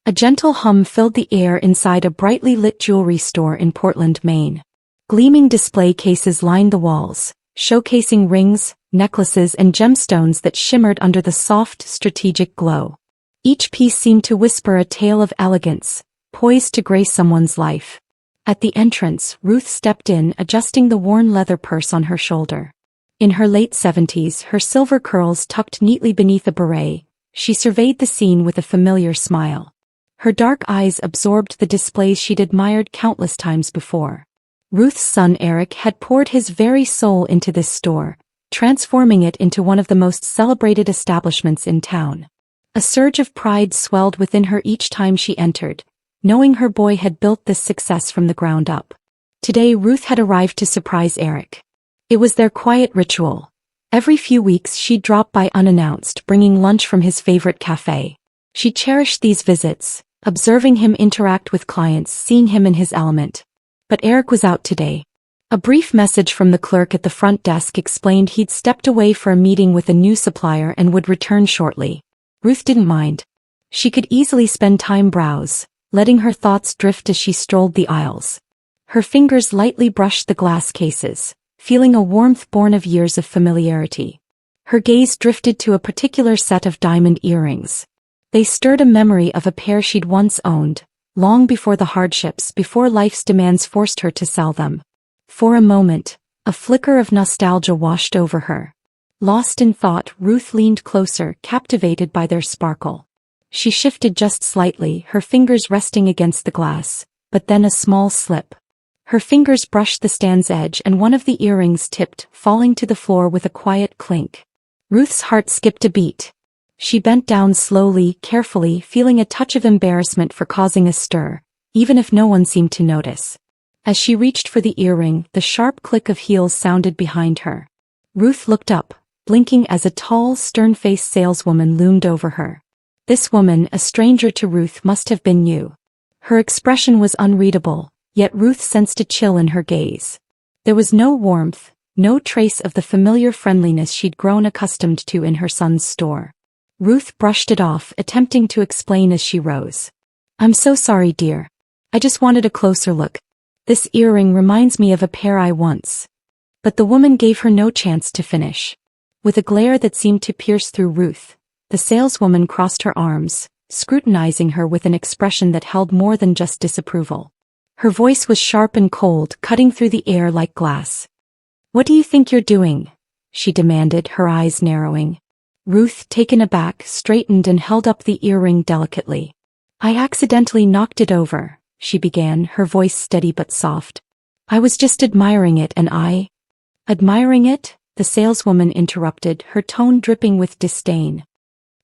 A gentle hum filled the air inside a brightly lit jewelry store in Portland, Maine. Gleaming display cases lined the walls, showcasing rings, necklaces and gemstones that shimmered under the soft, strategic glow. Each piece seemed to whisper a tale of elegance, poised to grace someone's life. At the entrance, Ruth stepped in, adjusting the worn leather purse on her shoulder. In her late 70s, her silver curls tucked neatly beneath a beret, she surveyed the scene with a familiar smile. Her dark eyes absorbed the displays she'd admired countless times before. Ruth's son Eric had poured his very soul into this store, transforming it into one of the most celebrated establishments in town. A surge of pride swelled within her each time she entered, knowing her boy had built this success from the ground up. Today Ruth had arrived to surprise Eric. It was their quiet ritual. Every few weeks she'd drop by unannounced, bringing lunch from his favorite cafe. She cherished these visits, observing him interact with clients, seeing him in his element. But Eric was out today. A brief message from the clerk at the front desk explained he'd stepped away for a meeting with a new supplier and would return shortly. Ruth didn't mind. She could easily spend time browse, letting her thoughts drift as she strolled the aisles. Her fingers lightly brushed the glass cases, feeling a warmth born of years of familiarity. Her gaze drifted to a particular set of diamond earrings. They stirred a memory of a pair she'd once owned, long before the hardships, before life's demands forced her to sell them. For a moment, a flicker of nostalgia washed over her. Lost in thought, Ruth leaned closer, captivated by their sparkle. She shifted just slightly, her fingers resting against the glass, but then a small slip. Her fingers brushed the stand's edge and one of the earrings tipped, falling to the floor with a quiet clink. Ruth's heart skipped a beat. She bent down slowly, carefully, feeling a touch of embarrassment for causing a stir, even if no one seemed to notice. As she reached for the earring, the sharp click of heels sounded behind her. Ruth looked up, blinking as a tall, stern-faced saleswoman loomed over her. This woman, a stranger to Ruth, must have been new. Her expression was unreadable, yet Ruth sensed a chill in her gaze. There was no warmth, no trace of the familiar friendliness she'd grown accustomed to in her son's store. Ruth brushed it off, attempting to explain as she rose. "I'm so sorry, dear. I just wanted a closer look. This earring reminds me of a pair I once." But the woman gave her no chance to finish. With a glare that seemed to pierce through Ruth, the saleswoman crossed her arms, scrutinizing her with an expression that held more than just disapproval. Her voice was sharp and cold, cutting through the air like glass. "What do you think you're doing?" she demanded, her eyes narrowing. Ruth, taken aback, straightened and held up the earring delicately. "I accidentally knocked it over," she began, her voice steady but soft. "I was just admiring it and I—" "Admiring it?" the saleswoman interrupted, her tone dripping with disdain.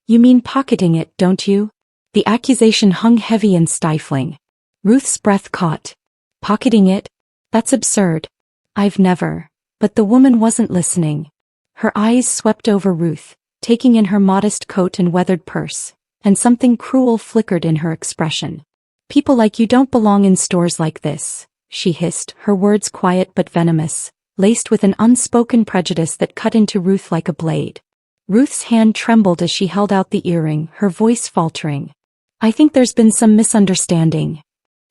"You mean pocketing it, don't you?" The accusation hung heavy and stifling. Ruth's breath caught. "Pocketing it? That's absurd. I've never—" But the woman wasn't listening. Her eyes swept over Ruth, taking in her modest coat and weathered purse, and something cruel flickered in her expression. "People like you don't belong in stores like this," she hissed, her words quiet but venomous, laced with an unspoken prejudice that cut into Ruth like a blade. Ruth's hand trembled as she held out the earring, her voice faltering. "I think there's been some misunderstanding."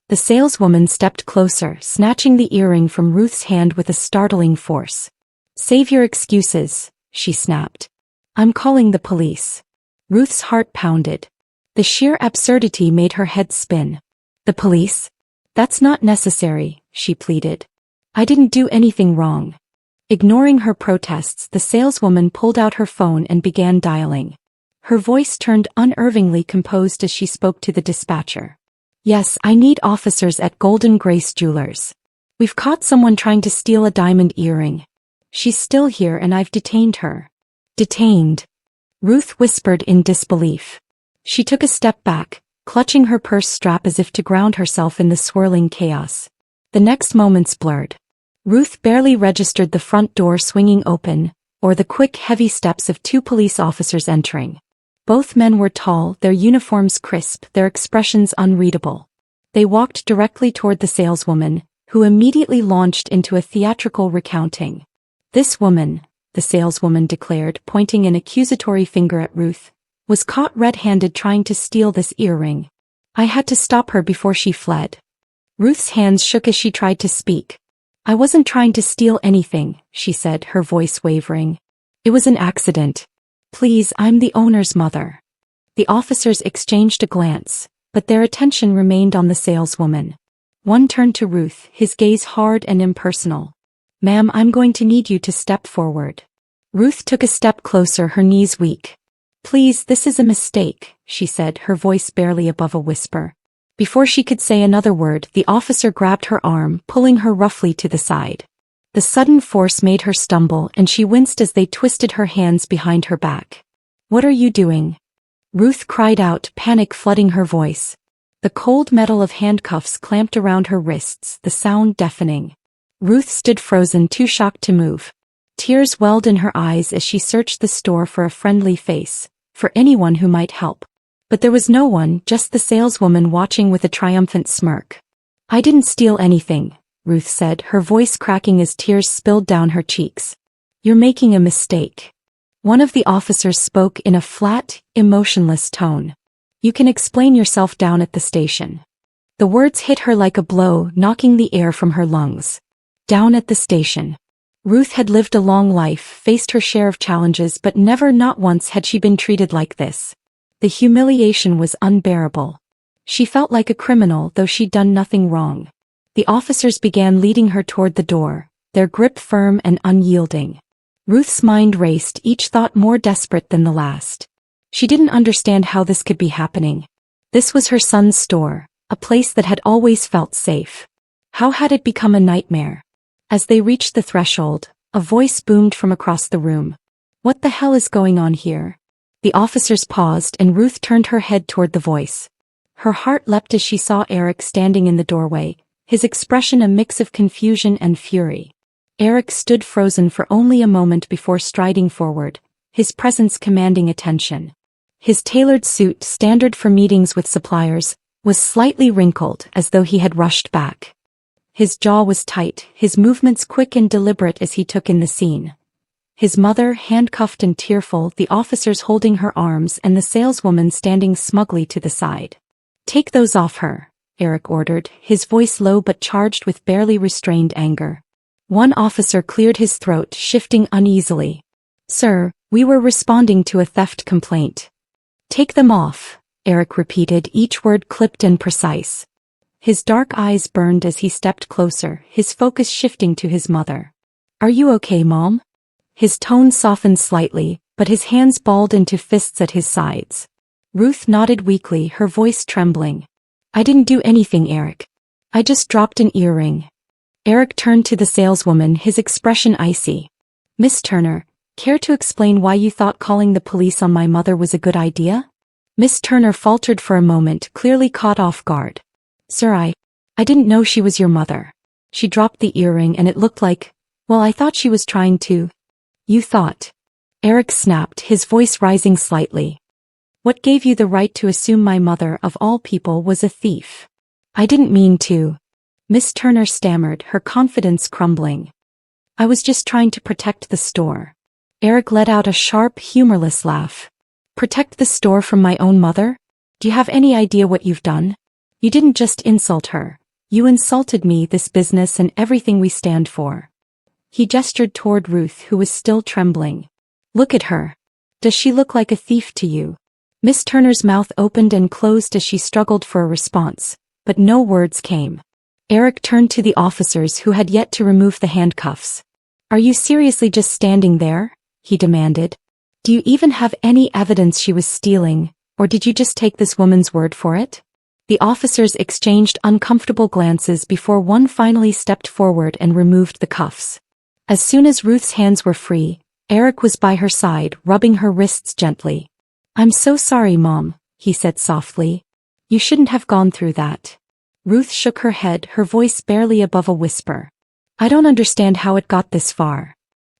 The saleswoman stepped closer, snatching the earring from Ruth's hand with a startling force. "Save your excuses," she snapped. "I'm calling the police." Ruth's heart pounded. The sheer absurdity made her head spin. "The police? That's not necessary," she pleaded. "I didn't do anything wrong." Ignoring her protests, the saleswoman pulled out her phone and began dialing. Her voice turned unnervingly composed as she spoke to the dispatcher. "Yes, I need officers at Golden Grace Jewelers. We've caught someone trying to steal a diamond earring. She's still here and I've detained her." "Detained?" Ruth whispered in disbelief. She took a step back, clutching her purse strap as if to ground herself in the swirling chaos. The next moments blurred. Ruth barely registered the front door swinging open, or the quick, heavy steps of two police officers entering. Both men were tall, their uniforms crisp, their expressions unreadable. They walked directly toward the saleswoman, who immediately launched into a theatrical recounting. "This woman," the saleswoman declared, pointing an accusatory finger at Ruth, "was caught red-handed trying to steal this earring. I had to stop her before she fled. Ruth's hands shook as she tried to speak. I wasn't trying to steal anything, she said, her voice wavering. It was an accident. Please, I'm the owner's mother. The officers exchanged a glance, but their attention remained on the saleswoman. One turned to Ruth, his gaze hard and impersonal. Ma'am, I'm going to need you to step forward. Ruth took a step closer, her knees weak. Please, this is a mistake, she said, her voice barely above a whisper. Before she could say another word, the officer grabbed her arm, pulling her roughly to the side. The sudden force made her stumble, and she winced as they twisted her hands behind her back. What are you doing? Ruth cried out, panic flooding her voice. The cold metal of handcuffs clamped around her wrists, the sound deafening. Ruth stood frozen, too shocked to move. Tears welled in her eyes as she searched the store for a friendly face, for anyone who might help. But there was no one, just the saleswoman watching with a triumphant smirk. I didn't steal anything, Ruth said, her voice cracking as tears spilled down her cheeks. You're making a mistake. One of the officers spoke in a flat, emotionless tone. You can explain yourself down at the station. The words hit her like a blow, knocking the air from her lungs. Down at the station. Ruth had lived a long life, faced her share of challenges, but never, not once, had she been treated like this. The humiliation was unbearable. She felt like a criminal, though she'd done nothing wrong. The officers began leading her toward the door, their grip firm and unyielding. Ruth's mind raced, each thought more desperate than the last. She didn't understand how this could be happening. This was her son's store, a place that had always felt safe. How had it become a nightmare? As they reached the threshold, a voice boomed from across the room. What the hell is going on here? The officers paused and Ruth turned her head toward the voice. Her heart leapt as she saw Eric standing in the doorway, his expression a mix of confusion and fury. Eric stood frozen for only a moment before striding forward, his presence commanding attention. His tailored suit, standard for meetings with suppliers, was slightly wrinkled as though he had rushed back. His jaw was tight, his movements quick and deliberate as he took in the scene. His mother, handcuffed and tearful, the officers holding her arms, and the saleswoman standing smugly to the side. Take those off her, Eric ordered, his voice low but charged with barely restrained anger. One officer cleared his throat, shifting uneasily. Sir, we were responding to a theft complaint. Take them off, Eric repeated, each word clipped and precise. His dark eyes burned as he stepped closer, his focus shifting to his mother. Are you okay, Mom? His tone softened slightly, but his hands balled into fists at his sides. Ruth nodded weakly, her voice trembling. I didn't do anything, Eric. I just dropped an earring. Eric turned to the saleswoman, his expression icy. Miss Turner, care to explain why you thought calling the police on my mother was a good idea? Miss Turner faltered for a moment, clearly caught off guard. Sir, I didn't know she was your mother. She dropped the earring and it looked like, well, I thought she was trying to. You thought. Eric snapped, his voice rising slightly. What gave you the right to assume my mother, of all people, was a thief? I didn't mean to. Miss Turner stammered, her confidence crumbling. I was just trying to protect the store. Eric let out a sharp, humorless laugh. Protect the store from my own mother? Do you have any idea what you've done? You didn't just insult her. You insulted me, this business, and everything we stand for. He gestured toward Ruth, who was still trembling. Look at her. Does she look like a thief to you? Miss Turner's mouth opened and closed as she struggled for a response, but no words came. Eric turned to the officers who had yet to remove the handcuffs. Are you seriously just standing there? He demanded. Do you even have any evidence she was stealing, or did you just take this woman's word for it? The officers exchanged uncomfortable glances before one finally stepped forward and removed the cuffs. As soon as Ruth's hands were free, Eric was by her side, rubbing her wrists gently. I'm so sorry, Mom, he said softly. You shouldn't have gone through that. Ruth shook her head, her voice barely above a whisper. I don't understand how it got this far.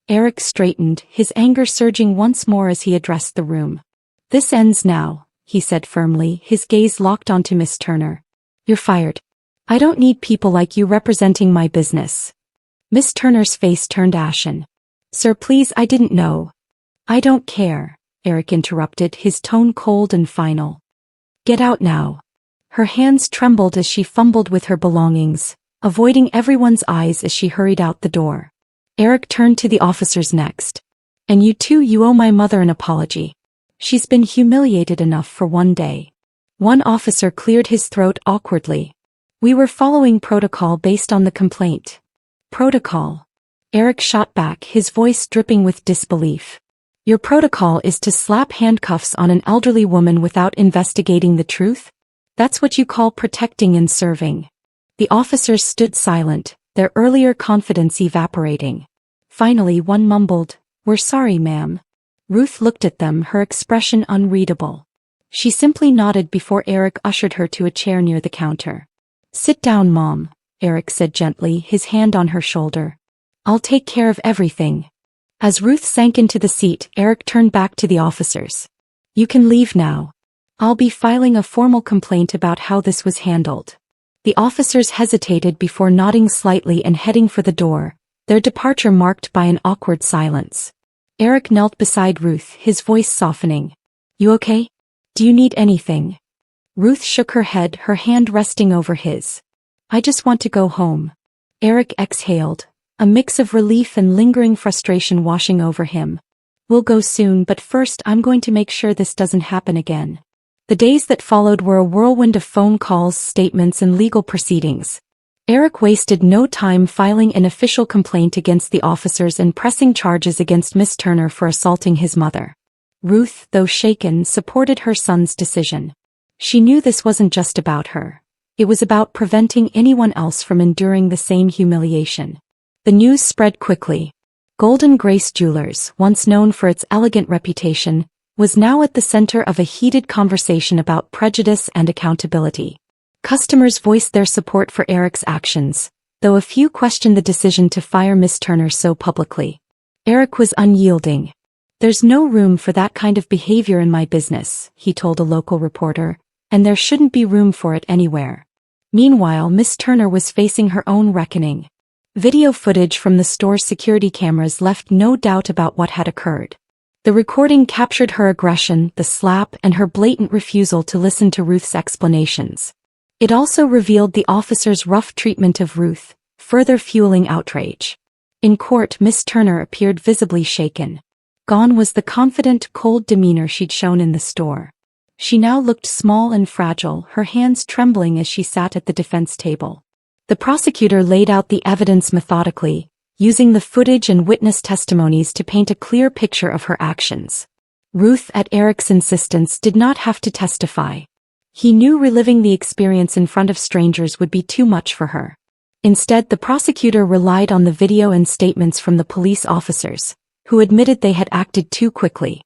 Eric straightened, his anger surging once more as he addressed the room. This ends now, he said firmly, his gaze locked onto Miss Turner. You're fired. I don't need people like you representing my business. Miss Turner's face turned ashen. Sir, please, I didn't know. I don't care, Eric interrupted, his tone cold and final. Get out now. Her hands trembled as she fumbled with her belongings, avoiding everyone's eyes as she hurried out the door. Eric turned to the officers next. "And you too, you owe my mother an apology. She's been humiliated enough for one day." One officer cleared his throat awkwardly. "We were following protocol based on the complaint." "Protocol?" Eric shot back, his voice dripping with disbelief. "Your protocol is to slap handcuffs on an elderly woman without investigating the truth? That's what you call protecting and serving." The officers stood silent, their earlier confidence evaporating. Finally one mumbled, "We're sorry, ma'am." Ruth looked at them, her expression unreadable. She simply nodded before Eric ushered her to a chair near the counter. "Sit down, Mom," Eric said gently, his hand on her shoulder. "I'll take care of everything." As Ruth sank into the seat, Eric turned back to the officers. "You can leave now. I'll be filing a formal complaint about how this was handled." The officers hesitated before nodding slightly and heading for the door, their departure marked by an awkward silence. Eric knelt beside Ruth, his voice softening. "You okay? Do you need anything?" Ruth shook her head, her hand resting over his. "I just want to go home." Eric exhaled, a mix of relief and lingering frustration washing over him. "We'll go soon, but first I'm going to make sure this doesn't happen again." The days that followed were a whirlwind of phone calls, statements, and legal proceedings. Eric wasted no time filing an official complaint against the officers and pressing charges against Miss Turner for assaulting his mother. Ruth, though shaken, supported her son's decision. She knew this wasn't just about her. It was about preventing anyone else from enduring the same humiliation. The news spread quickly. Golden Grace Jewelers, once known for its elegant reputation, was now at the center of a heated conversation about prejudice and accountability. Customers voiced their support for Eric's actions, though a few questioned the decision to fire Miss Turner so publicly. Eric was unyielding. "There's no room for that kind of behavior in my business," he told a local reporter, "and there shouldn't be room for it anywhere." Meanwhile, Miss Turner was facing her own reckoning. Video footage from the store's security cameras left no doubt about what had occurred. The recording captured her aggression, the slap, and her blatant refusal to listen to Ruth's explanations. It also revealed the officer's rough treatment of Ruth, further fueling outrage. In court, Miss Turner appeared visibly shaken. Gone was the confident, cold demeanor she'd shown in the store. She now looked small and fragile, her hands trembling as she sat at the defense table. The prosecutor laid out the evidence methodically, using the footage and witness testimonies to paint a clear picture of her actions. Ruth, at Eric's insistence, did not have to testify. He knew reliving the experience in front of strangers would be too much for her. Instead, the prosecutor relied on the video and statements from the police officers, who admitted they had acted too quickly.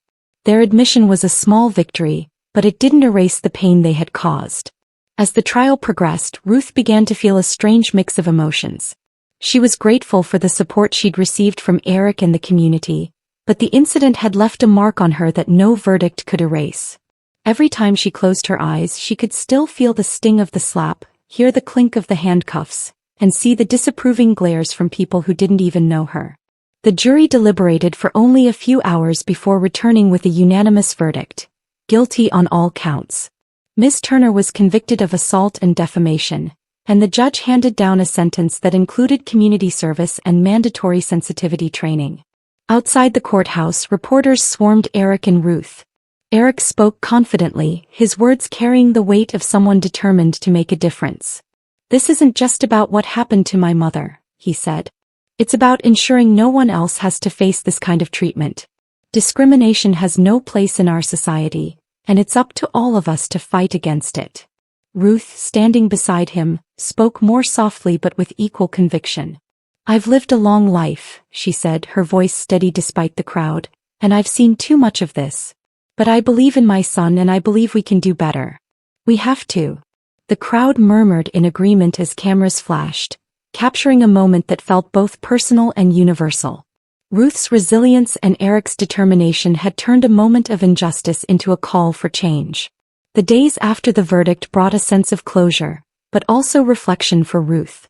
Their admission was a small victory, but it didn't erase the pain they had caused. As the trial progressed, Ruth began to feel a strange mix of emotions. She was grateful for the support she'd received from Eric and the community, but the incident had left a mark on her that no verdict could erase. Every time she closed her eyes, she could still feel the sting of the slap, hear the clink of the handcuffs, and see the disapproving glares from people who didn't even know her. The jury deliberated for only a few hours before returning with a unanimous verdict: guilty on all counts. Miss Turner was convicted of assault and defamation, and the judge handed down a sentence that included community service and mandatory sensitivity training. Outside the courthouse, reporters swarmed Eric and Ruth. Eric spoke confidently, his words carrying the weight of someone determined to make a difference. "This isn't just about what happened to my mother," he said. "It's about ensuring no one else has to face this kind of treatment. Discrimination has no place in our society, and it's up to all of us to fight against it." Ruth, standing beside him, spoke more softly but with equal conviction. "I've lived a long life," she said, her voice steady despite the crowd, "and I've seen too much of this. But I believe in my son and I believe we can do better. We have to." The crowd murmured in agreement as cameras flashed, capturing a moment that felt both personal and universal. Ruth's resilience and Eric's determination had turned a moment of injustice into a call for change. The days after the verdict brought a sense of closure, but also reflection for Ruth.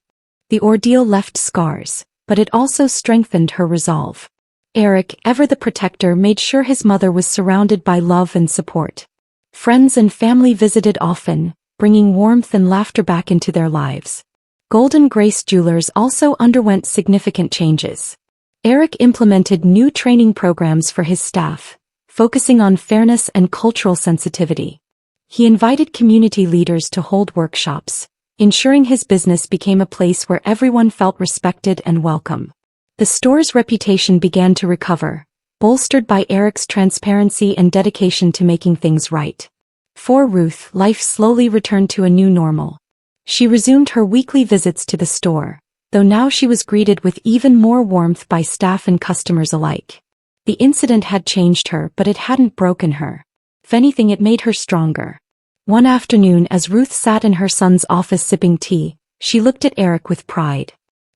The ordeal left scars, but it also strengthened her resolve. Eric, ever the protector, made sure his mother was surrounded by love and support. Friends and family visited often, bringing warmth and laughter back into their lives. Golden Grace Jewelers also underwent significant changes. Eric implemented new training programs for his staff, focusing on fairness and cultural sensitivity. He invited community leaders to hold workshops, ensuring his business became a place where everyone felt respected and welcome. The store's reputation began to recover, bolstered by Eric's transparency and dedication to making things right. For Ruth, life slowly returned to a new normal. She resumed her weekly visits to the store, though now she was greeted with even more warmth by staff and customers alike. The incident had changed her, but it hadn't broken her. If anything, it made her stronger. One afternoon, as Ruth sat in her son's office sipping tea, she looked at Eric with pride.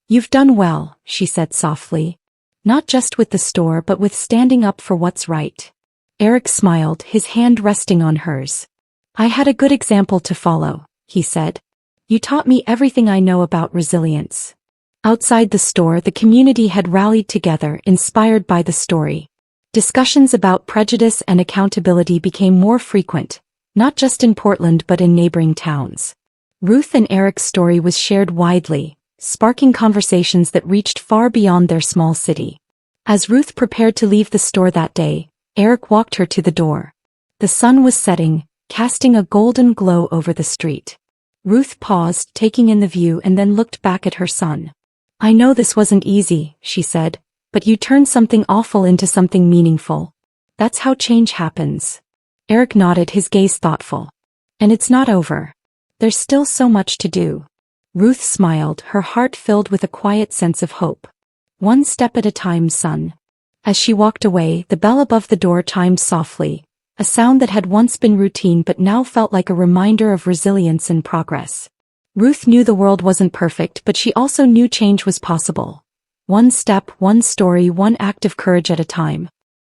"You've done well," she said softly. "Not just with the store but with standing up for what's right." Eric smiled, his hand resting on hers. "I had a good example to follow," he said. "You taught me everything I know about resilience." Outside the store, the community had rallied together, inspired by the story. Discussions about prejudice and accountability became more frequent, not just in Portland but in neighboring towns. Ruth and Eric's story was shared widely, sparking conversations that reached far beyond their small city. As Ruth prepared to leave the store that day, Eric walked her to the door. The sun was setting, casting a golden glow over the street. Ruth paused, taking in the view, and then looked back at her son. "I know this wasn't easy," she said, "but you turned something awful into something meaningful. That's how change happens." Eric nodded, his gaze thoughtful. "And it's not over. There's still so much to do." Ruth smiled, her heart filled with a quiet sense of hope. "One step at a time, son." As she walked away, the bell above the door chimed softly, a sound that had once been routine but now felt like a reminder of resilience and progress. Ruth knew the world wasn't perfect, but she also knew change was possible. One step, one story, one act of courage at a time.